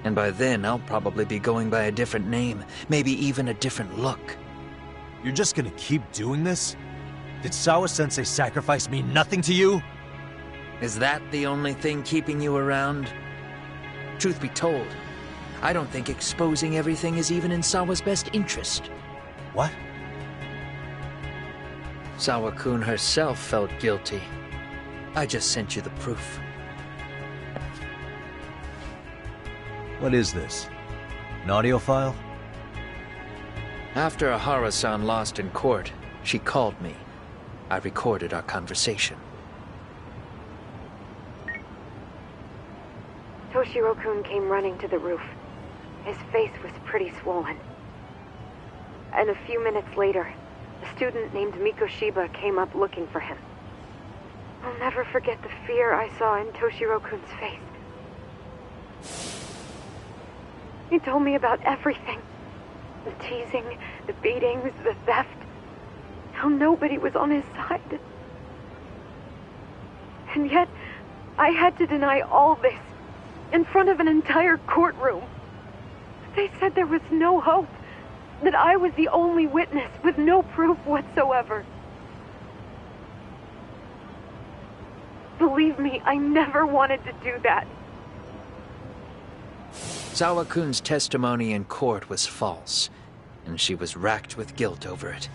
And by then, I'll probably be going by a different name, maybe even a different look. You're just gonna keep doing this? Did Sawa-sensei sacrifice mean nothing to you? Is that the only thing keeping you around? Truth be told, I don't think exposing everything is even in Sawa's best interest. What? Sawa-kun herself felt guilty. I just sent you the proof. What is this? An audio file? After Ahara-san lost in court, she called me. I recorded our conversation. Toshiro-kun came running to the roof. His face was pretty swollen. And a few minutes later, a student named Mikoshiba came up looking for him. I'll never forget the fear I saw in Toshiro-kun's face. He told me about everything. The teasing, the beatings, the theft. How nobody was on his side. And yet, I had to deny all this in front of an entire courtroom. They said there was no hope, that I was the only witness with no proof whatsoever. Believe me, I never wanted to do that. Sawa-kun's testimony in court was false, and she was racked with guilt over it.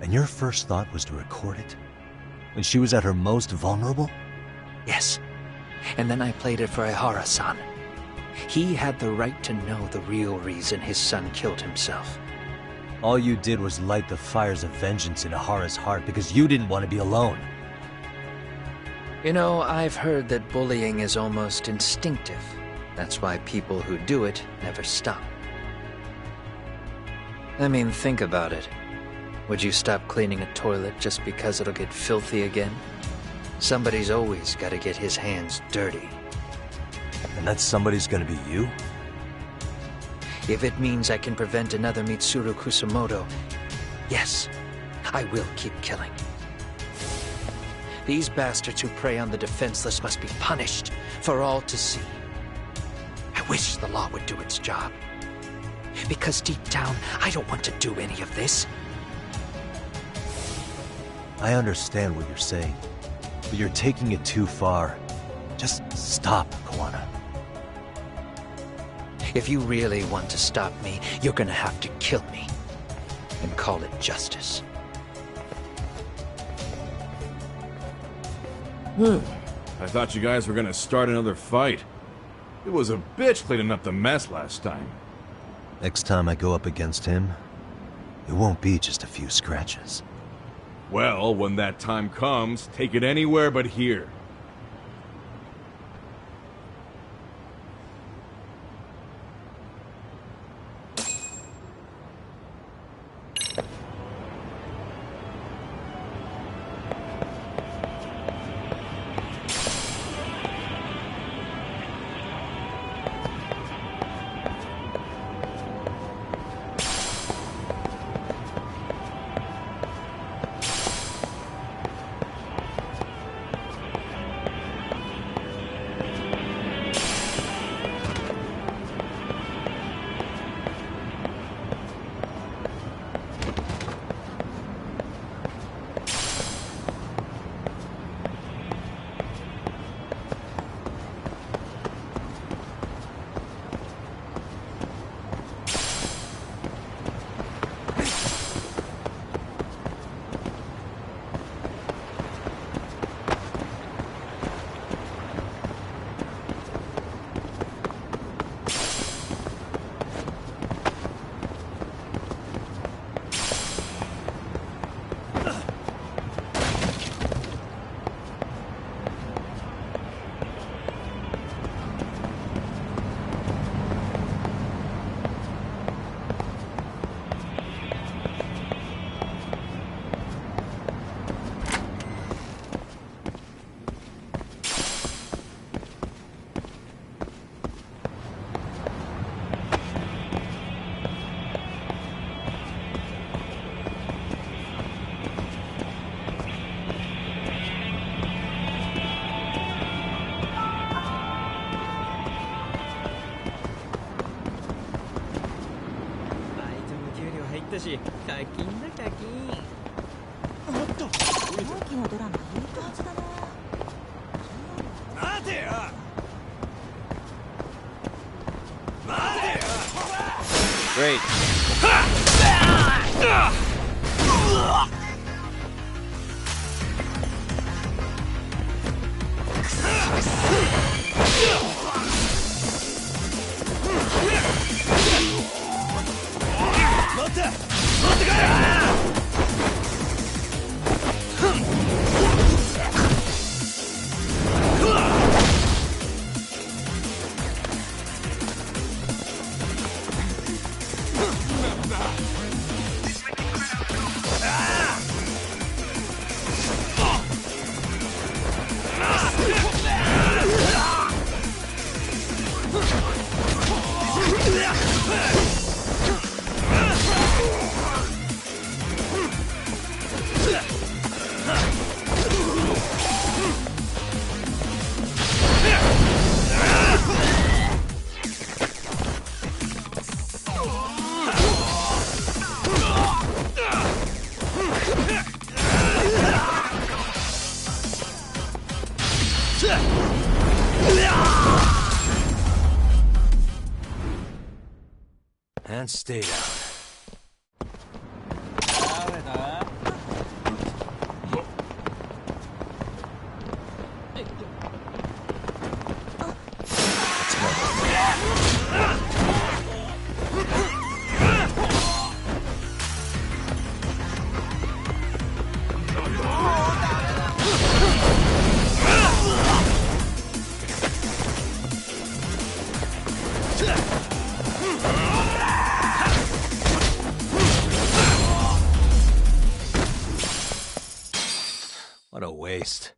And your first thought was to record it? When she was at her most vulnerable? Yes. And then I played it for Ihara-san. He had the right to know the real reason his son killed himself. All you did was light the fires of vengeance in Ihara's heart because you didn't want to be alone. You know, I've heard that bullying is almost instinctive. That's why people who do it never stop. I mean, think about it. Would you stop cleaning a toilet just because it'll get filthy again? Somebody's always got to get his hands dirty. And that somebody's gonna be you? If it means I can prevent another Mitsuru Kusamoto, yes, I will keep killing. These bastards who prey on the defenseless must be punished for all to see. I wish the law would do its job. Because deep down, I don't want to do any of this. I understand what you're saying, but you're taking it too far. Just stop, Kawana. If you really want to stop me, you're gonna have to kill me. And call it justice. I thought you guys were gonna start another fight. It was a bitch cleaning up the mess last time. Next time I go up against him, it won't be just a few scratches. Well, when that time comes, take it anywhere but here. Great. And stay down. What a waste.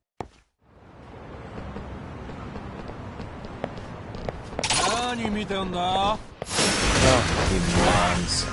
Oh, you morons.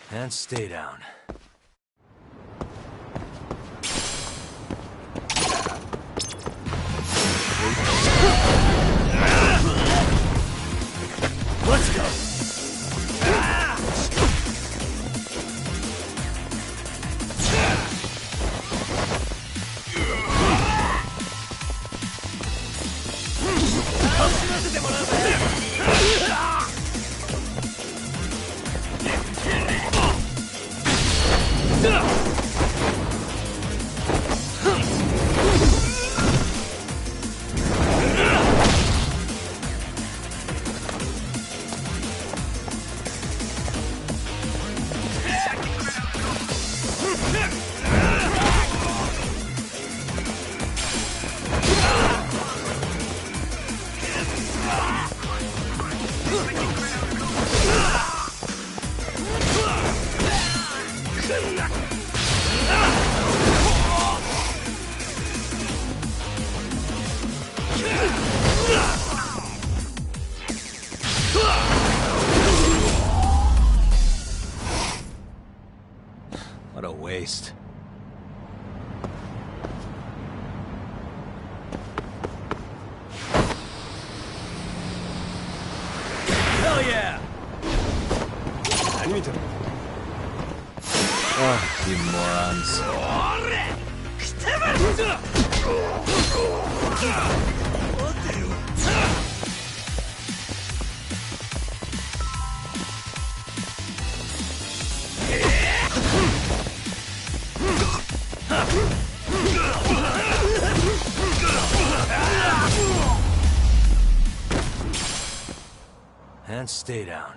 And stay down. Let's go. What a waste. Hell yeah! Oh, you morons. And stay down.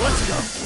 Let's go.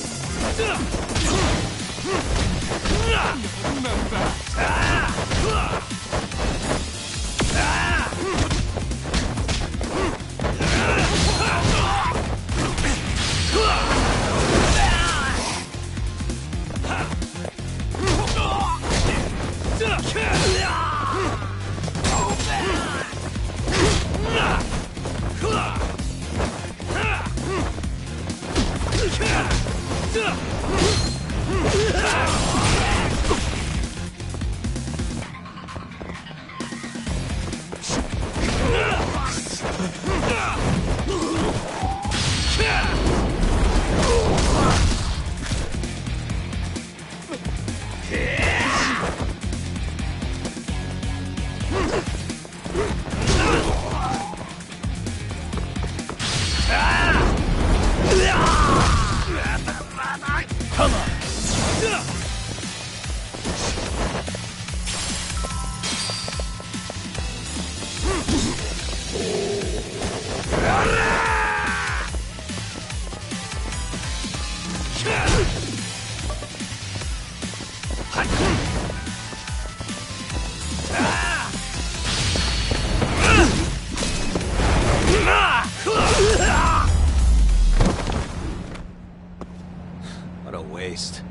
What a waste.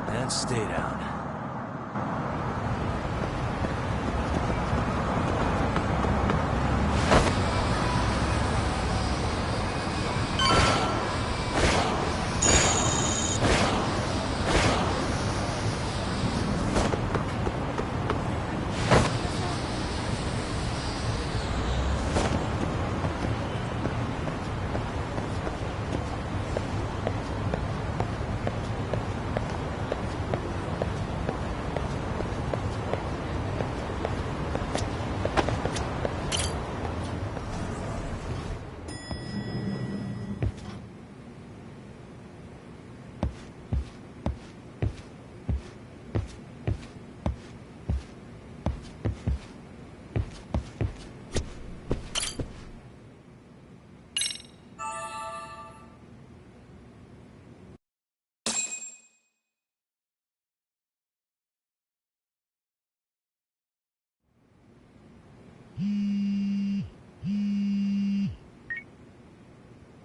And stay down.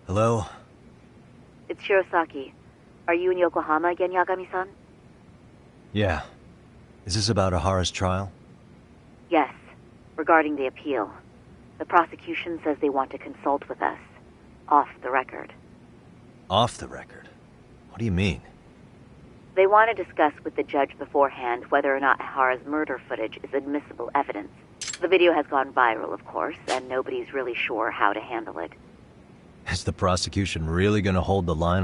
Hello? It's Shirosaki. Are you in Yokohama again, Yagami-san? Yeah. Is this about Ahara's trial? Yes, regarding the appeal. The prosecution says they want to consult with us. Off the record. Off the record? What do you mean? They want to discuss with the judge beforehand whether or not Hara's murder footage is admissible evidence. The video has gone viral, of course, and nobody's really sure how to handle it. Is the prosecution really gonna hold the line